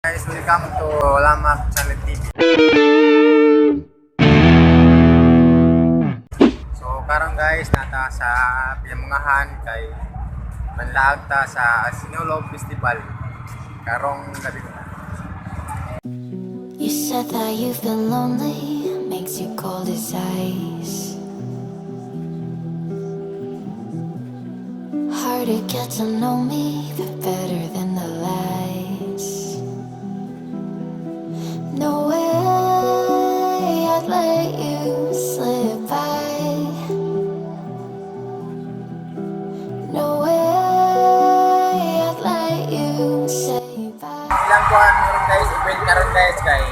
Guys, welcome to Lamak Channel TV. So karon guys, nata sa pinamungjan kay manlaag ta sa Sinulog Festival. Karong gabi. You said that you've been lonely, makes you cold as ice. Hard to get to know me, but better than the lies. No way I'd let you slip by. No way I'd let you say bye. Ilang kuan meron guys, event karon guys kay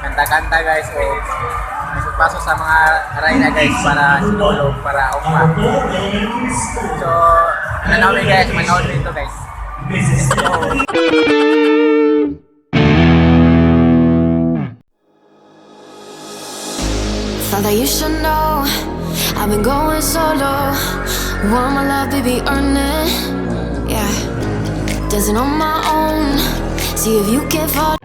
kanta-kanta guys o pasok sa mga arena guys para Sinulog, para Okma. So, nanonood guys, manood dito guys. So, Thought that you should know I've been going solo. Want my love, baby, earn it. Yeah, dancing on my own. See if you can fall.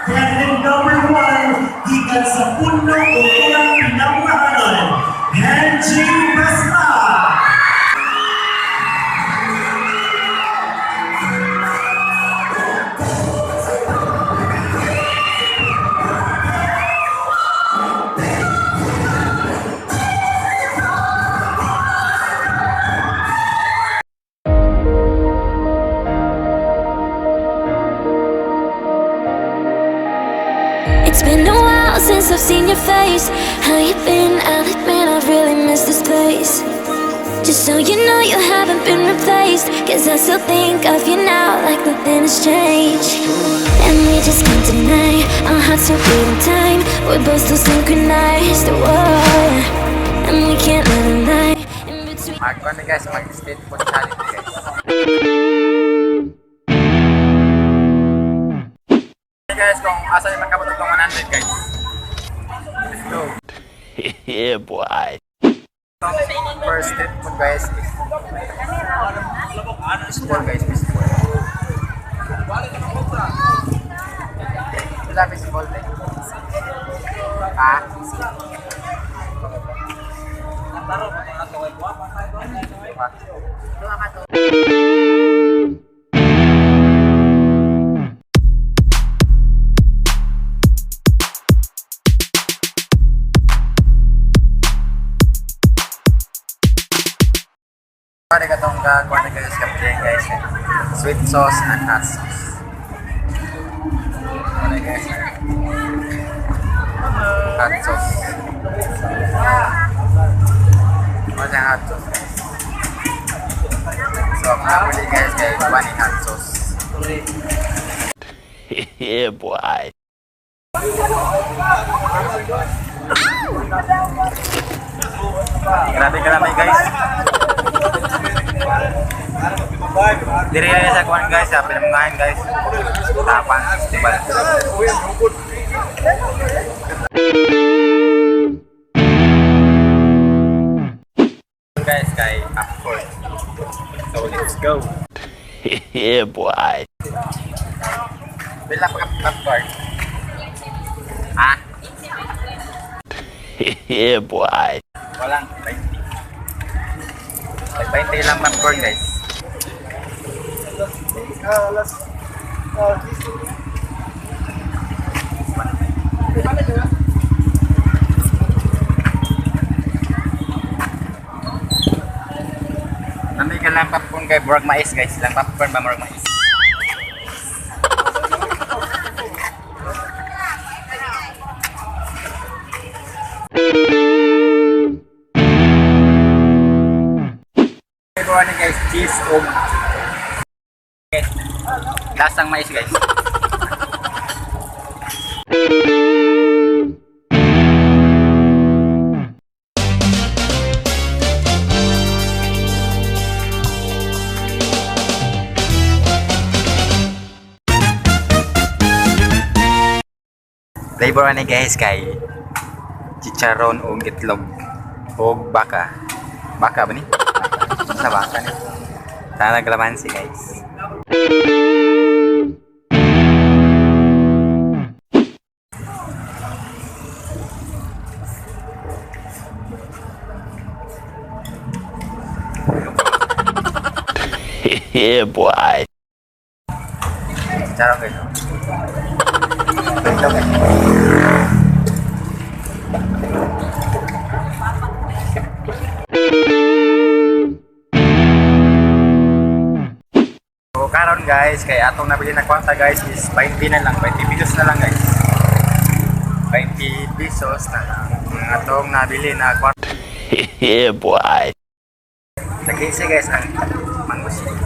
And number one, gikan sa puno o kulang pinamungjan, Henry Basta. It's been a while since I've seen your face. How you been? I'll admit I've really missed this place. Just so you know you haven't been replaced, 'cause I still think of you now like nothing has changed. And we just can't deny our hearts are beating time. We're both still synchronized, whoa. And we can't let a lie in between. mag-kuan na guys, mag-state po challenge guys. Hey guys, kung asa yung magkabot ng 100 guys. Let's go. Yeah, boy. First step po guys is baseball guys, baseball. Wala baseball din. Ah? Pwede ka itong gagawa na guys, kapiteng guys. Sweet sauce and hot sauce. Pwede guys. Hot sauce. Pwede ang hot sauce guys. So, pwede guys kay Bunny hot sauce. Yeah, boy. Grabe guys. Diri na sa kuan guys, sa pinamungjan guys. Tapan festival. Guys, kay Upford. So let's go. Yeah, boy. Bila pa Upford. Ha? Yeah, boy. Walang 20. May 20 lang popcorn guys. Nami ka lang popcorn kay murag mais guys. Lang popcorn ba murag mais. Ito guys, cheese o guys, lasang mais guys. Flavor ni guys kay chicharon o itlog o baka. Baka ba ni? Sa baka ni. Tara kalamansi guys. Yeah, boy. Charong guys. Ito guys. So karon guys, kay atong nabili na kwarta guys is 20 na lang, 20 pesos na lang guys. 20 pesos na lang. Ang atong nabili na kwarta. Yeah, boy. Nag-15 guys ang mango city.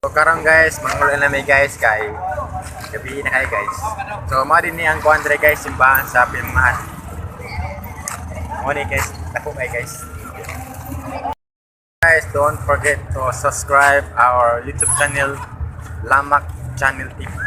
So karon guys, mangulan na may guys kay gabi na kayo guys. So mo din ni ang kuandre guys simbahan sa pinamungjan. Mo ni guys, tako kay guys. Guys, don't forget to subscribe our YouTube channel, Lamak Channel TV.